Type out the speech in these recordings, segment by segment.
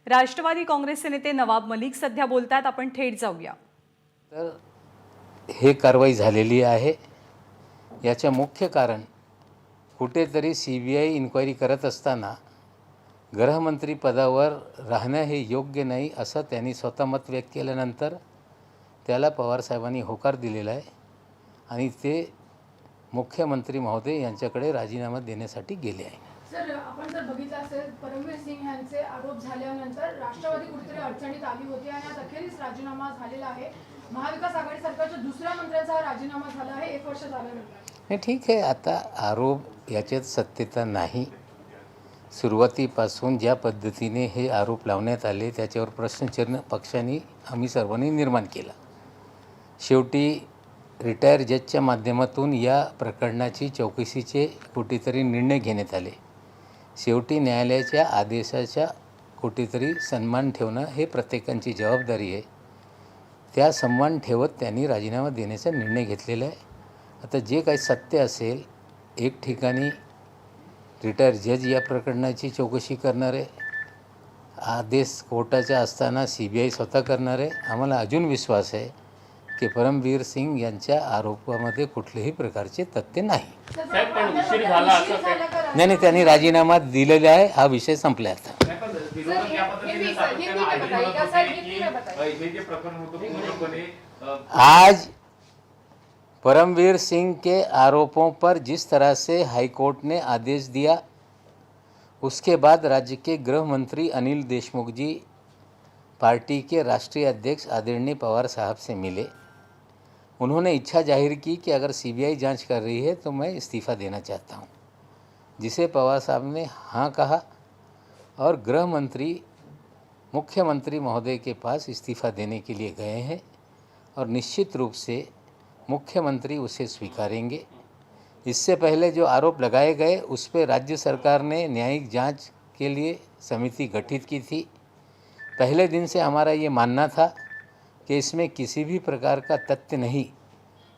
राष्ट्रवादी काँग्रेसचे नेते नवाब मलिक सध्या बोलतात, आपण थेट जाऊया। तर हे कारवाई झालेली आहे। याचं मुख्य कारण कुठेतरी CBI इन्क्वायरी करत असताना गृहमंत्री पदावर राहणं हे योग्य नाही असं त्यांनी स्वतः मत व्यक्त केल्यानंतर त्याला पवार साहेबांनी होकार दिलेला आहे आणि ते मुख्यमंत्री महोदय यांच्याकडे राजीनामा देण्यासाठी गेले आहे। सर, आपण जर बघितलं असेल परमवीर सिंग यांचे आरोप झाल्यानंतर राष्ट्रवादी कुठेतरी अडचणीत आली होती आणि आज अखेरीस राजीनामा झालेला आहे। महाविकास आघाडी सरकारच्या दुसऱ्या मंत्र्यांचा राजीनामा झाला आहे 1 वर्ष झाल्यानंतर। नाही, ठीक आहे, आता आरोप याच्यात सत्यता नाही। सुरुवातीपासून ज्या पद्धतीने हे आरोप लावण्यात आले त्याच्यावर प्रश्नचिन्ह पक्षाने आम्ही सर्वांनी निर्माण केला। शेवटी रिटायर जजच्या माध्यमातून या प्रकरणाची चौकशीचे कुठेतरी निर्णय घेण्यात आले। शेवटी न्यायालयाच्या आदेशाचा कुठेतरी सन्मान ठेवणं हे प्रत्येकाची जबाबदारी आहे। त्या सन्मान ठेवत त्यांनी राजीनामा देण्याचा निर्णय घेतलेला आहे। आता जे काही सत्य असेल, एक ठिकाणी रिटायर जज या प्रकरणाची चौकशी करणार आहे, आदेश कोर्टाचा असताना CBI स्वतः करणार आहे। आम्हाला अजून विश्वास आहे की परमवीर सिंग यांच्या आरोपामध्ये कुठल्याही प्रकारचे तथ्य नाही। नाही, त्यांनी राजीनामा दिलेला आहे, हा विषय संपला आता। आज परमवीर सिंह के आरोपों पर जिस तरह से हाईकोर्ट ने आदेश दिया, उसके बाद राज्य के गृह मंत्री अनिल देशमुख जी पार्टी के राष्ट्रीय अध्यक्ष आदरणीय पवार साहब से मिले। उन्होंने इच्छा जाहिर की कि अगर CBI जांच कर रही है तो मैं इस्तीफ़ा देना चाहता हूं, जिसे पवार साहब ने हाँ कहा और गृह मंत्री मुख्यमंत्री महोदय के पास इस्तीफ़ा देने के लिए गए हैं और निश्चित रूप से मुख्यमंत्री उसे स्वीकारेंगे। इससे पहले जो आरोप लगाए गए उस पर राज्य सरकार ने न्यायिक जांच के लिए समिति गठित की थी। पहले दिन से हमारा ये मानना था कि इसमें किसी भी प्रकार का तथ्य नहीं,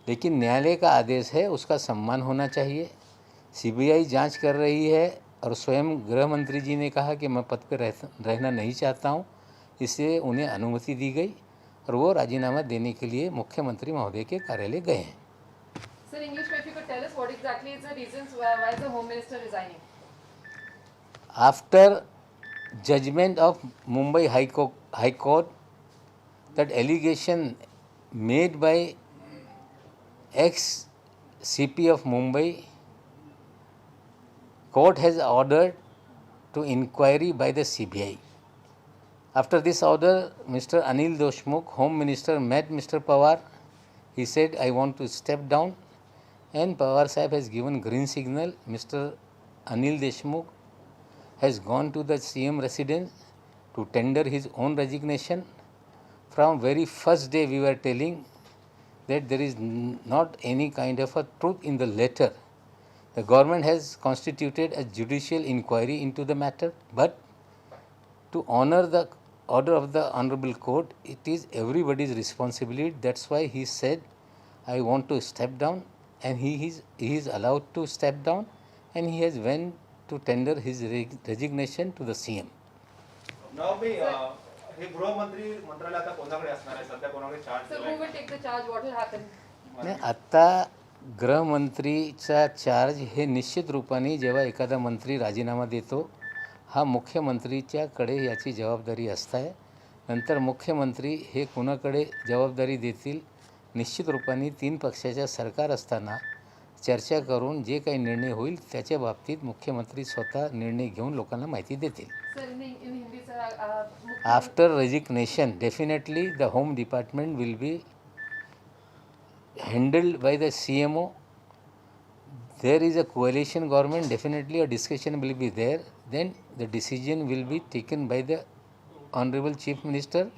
लेकिन न्यायालय का आदेश है, उसका सम्मान होना चाहिए। CBI जांच कर रही है और स्वयं गृह मंत्री जी ने कहा कि मैं पद पर रहना नहीं चाहता हूं, इसलिए उन्हें अनुमति दी गई और वो राजीनामा देने के लिए मुख्यमंत्री महोदय के कार्यालय गए हैं। Sir, English, if you could tell us what exactly is the reasons why is the Home Minister resigning? After judgment of Mumbai High Court, that allegation made by ex-CP of Mumbai, court has ordered to inquiry by the CBI. After this order, Mr. Anil Deshmukh, Home Minister, met Mr. Pawar. He said, I want to step down, and Pawar Sahib has given green signal. Mr. Anil Deshmukh has gone to the CM residence to tender his own resignation. From very first day we were telling that there is not any kind of a truth in the letter. The government has constituted a judicial inquiry into the matter, but to honor the order of the Honorable Court, it is everybody's responsibility. That's why he said, I want to step down, and he is allowed to step down, and he has went to tender his resignation to the CM. Now, हे गृहमंत्री मंत्रालय आता कोणाकडे असणार आहे? सध्या कोणाकडे charge So, who will take the charge? What will happen? नाही, आता गृहमंत्रीचा चार्ज हे निश्चित रूपाने जेव्हा एखादा मंत्री राजीनामा देतो, हा मुख्यमंत्रीच्याकडे याची जबाबदारी असते। नंतर मुख्यमंत्री हे कोणाकडे जबाबदारी देतील, निश्चित रूपाने 3 पक्षाच्या सरकार असताना चर्चा करून जे काही निर्णय होईल त्याच्या बाबतीत मुख्यमंत्री स्वतः निर्णय घेऊन लोकांना माहिती देतील। Sir, in Hindi, sir, After resignation, definitely the Home Department will be handled by the CMO. There is a coalition government, definitely a discussion will be there. Then the decision will be taken by the Honorable Chief Minister,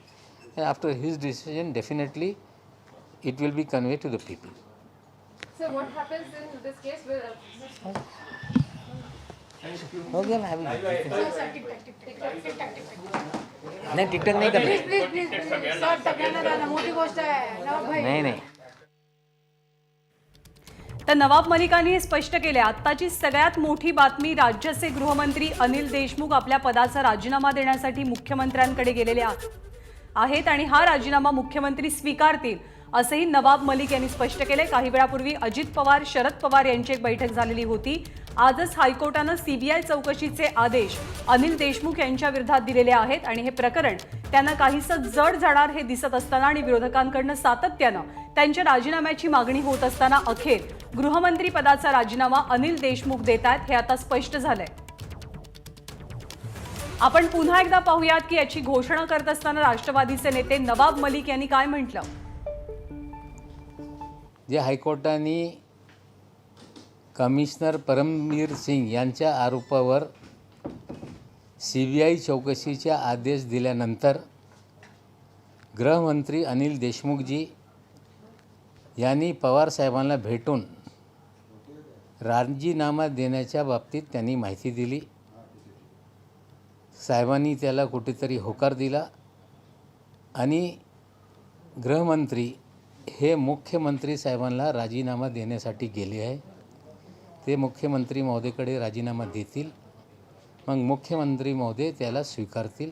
and after his decision, definitely it will be conveyed to the people. sir, what happens in this case? Will हो गया ना अभी? नहीं, TikTok नहीं करना। Please sir, सगळ्यांना मोठी गोष्ट आहे। नहीं। तर नवाब मलिकांनी हे स्पष्ट केले. आत्ताची सगळ्यात मोठी बातमी, राज्याचे गृहमंत्री अनिल देशमुख आपल्या पदाचा राजीनामा देण्यासाठी मुख्यमंत्र्यांकडे गेलेले आहेत आणि हा राजीनामा मुख्यमंत्री स्वीकारतील असंही नवाब मलिक यांनी स्पष्ट केले. काही वेळापूर्वी अजित पवार, शरद पवार यांची एक बैठक झालेली होती. आजच हायकोर्टानं सीबीआय चौकशीचे आदेश अनिल देशमुख यांच्या विरोधात दिलेले आहेत आणि हे प्रकरण त्यांना काहीसं जड जाणार हे दिसत असताना आणि विरोधकांकडून सातत्यानं त्यांच्या राजीनाम्याची मागणी होत असताना अखेर गृहमंत्री पदाचा राजीनामा अनिल देशमुख देत आहेत हे आता स्पष्ट झालंय. आपण पुन्हा एकदा पाहूयात की याची घोषणा करत असताना राष्ट्रवादीचे नेते नवाब मलिक यांनी काय म्हटलं. जे हायकोर्टाने कमिशनर परमवीर सिंग यांच्या आरोपावर CBI चौकशीचा आदेश दिल्यानंतर गृहमंत्री अनिल देशमुखजी यांनी पवार साहेबांना भेटून राजीनामा देण्याच्या बाबतीत त्यांनी माहिती दिली. साहेबांनी त्याला कुठेतरी होकार दिला आणि गृहमंत्री हे मुख्यमंत्री साहेबांना राजीनामा देण्यासाठी गेले आहे. ते मुख्यमंत्री महोदयकडे राजीनामा देतील, मग मुख्यमंत्री महोदय त्याला स्वीकारतील.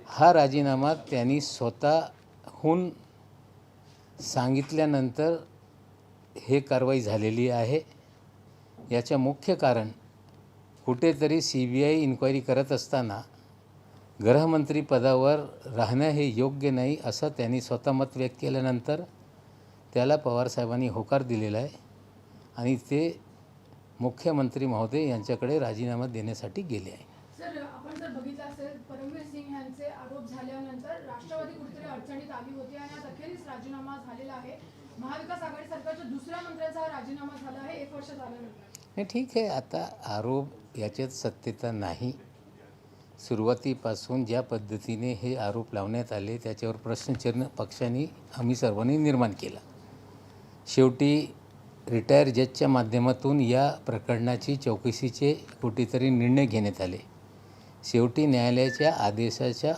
हा राजीनामा त्यांनी स्वतःहून सांगितल्यानंतर हे कारवाई झालेली आहे. याचं मुख्य कारण कुठेतरी CBI इन्क्वायरी करत असताना गृहमंत्री पदावर राहणं हे योग्य नाही असं त्यांनी स्वतः मत व्यक्त केल्यानंतर त्याला पवारसाहेबांनी होकार दिलेला आहे आणि ते मुख्यमंत्री महोदय यांच्याकडे राजीनामा देण्यासाठी गेले आहे. सर, आपण जर बघितलं असेल, परमवीर सिंग यांचे आरोप झाल्यानंतर राष्ट्रवादी कुठेतरी अडचणीत आली होती आणि आज अखेरीस राजीनामा झालेला आहे. महाविकास आघाडी सरकारच्या दुसऱ्या मंत्र्यांचा हा राजीनामा झाला आहे 1 वर्ष झाल्यानंतर. नाही, ठीक आहे. आता आरोप याच्यात सत्यता नाही. सुरुवातीपासून ज्या पद्धतीने हे आरोप लावण्यात आले त्याच्यावर प्रश्नचिन्ह पक्षाने आम्ही सर्वांनी निर्माण केला. शेवटी रिटायर जजच्या माध्यमातून या प्रकरणाची चौकशीचे कुठेतरी निर्णय घेण्यात आले. शेवटी न्यायालयाच्या आदेशाचा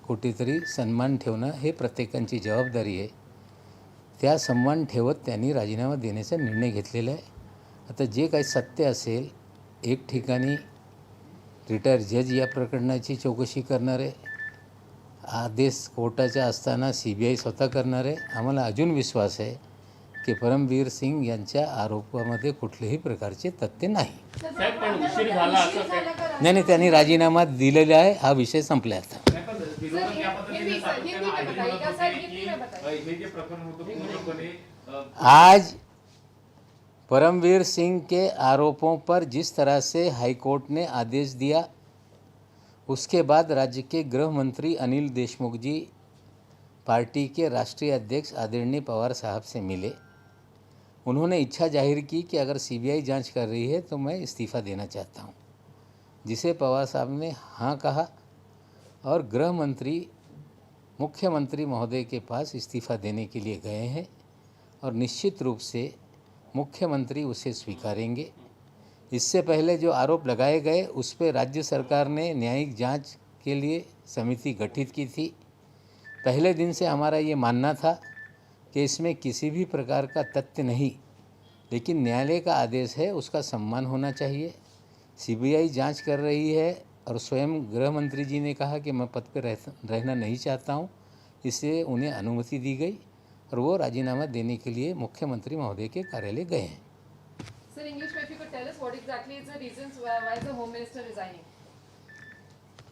कुठेतरी सन्मान ठेवणं हे प्रत्येकाची जबाबदारी आहे. त्या सन्मान ठेवत त्यांनी राजीनामा देण्याचा निर्णय घेतलेला आहे. आता जे काही सत्य असेल, एक ठिकाणी रिटायर जज या प्रकरणाची चौकशी करणार आहे, आदेश कोर्टाचा असताना CBI स्वतः करणार आहे. आम्हाला अजून विश्वास आहे की परमवीर सिंग यांच्या आरोपामध्ये कुठल्याही प्रकारचे तथ्य नाही. नाही, त्यांनी राजीनामा दिलेला आहे. हा विषय संपला आता. आज परमवीर सिंह के आरोपों पर जिस तरह से हाईकोर्ट ने आदेश दिया, उसके बाद राज्य के गृह मंत्री अनिल देशमुख जी पार्टी के राष्ट्रीय अध्यक्ष आदरणीय पवार साहब से मिले. उन्होंने इच्छा जाहिर की कि अगर CBI जांच कर रही है तो मैं इस्तीफ़ा देना चाहता हूं, जिसे पवार साहब ने हाँ कहा और गृह मंत्री मुख्यमंत्री महोदय के पास इस्तीफ़ा देने के लिए गए हैं और निश्चित रूप से मुख्यमंत्री उसे स्वीकारेंगे. इससे पहले जो आरोप लगाए गए उस पर राज्य सरकार ने न्यायिक जांच के लिए समिति गठित की थी. पहले दिन से हमारा ये मानना था कि इसमें किसी भी प्रकार का तथ्य नहीं, लेकिन न्यायालय का आदेश है, उसका सम्मान होना चाहिए. CBI जांच कर रही है और स्वयं गृह मंत्री जी ने कहा कि मैं पद पर रहना नहीं चाहता हूँ, इससे उन्हें अनुमति दी गई और वो राजीनामा देने के लिए मुख्यमंत्री महोदय के कार्यालय गए हैं. Sir, English, if you could tell us what exactly is the reasons why is the Home Minister resigning?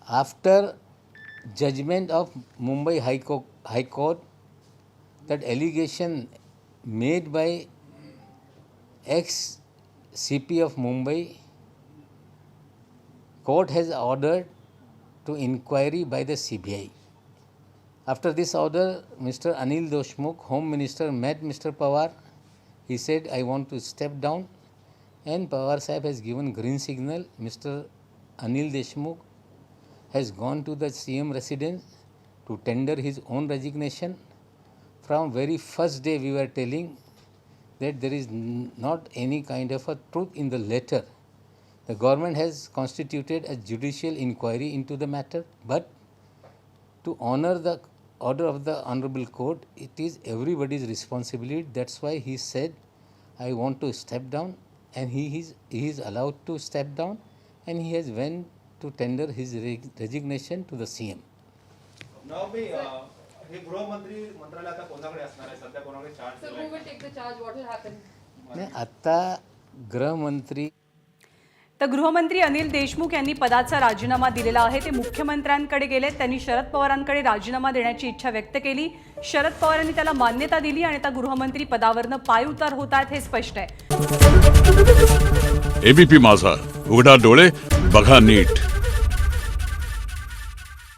After judgment of Mumbai High Court, that allegation made by ex-CP of Mumbai, court has ordered to inquiry by the CBI. After this order, Mr. Anil Deshmukh, Home Minister, met Mr. Pawar. He said, I want to step down, and Pawar Sahib has given green signal. Mr. Anil Deshmukh has gone to the CM residence to tender his own resignation. From very first day we were telling that there is not any kind of a truth in the letter. The government has constituted a judicial inquiry into the matter, but to honor the order of the Honorable Court, it is everybody's responsibility. That's why he said, I want to step down, and he is allowed to step down, and he has went to tender his resignation to the CM. नवाबी हे गृहमंत्री मंत्रालय आता कोणाकडे असणार आहे सध्या कोणाकडे charge So who will take the charge? What will happen? नाही, आता गृहमंत्री तर गृहमंत्री अनिल देशमुख यांनी पदाचा राजीनामा दिलेला आहे. ते मुख्यमंत्र्यांकडे गेले. त्यांनी शरद पवारांकडे राजीनामा देण्याची इच्छा व्यक्त केली. शरद पवारांनी त्याला मान्यता दिली आणि आता गृहमंत्री पदावरनं पायउतार होत आहेत हे स्पष्ट आहे. एबीपी माझा, उघडा डोळे बघा नीट.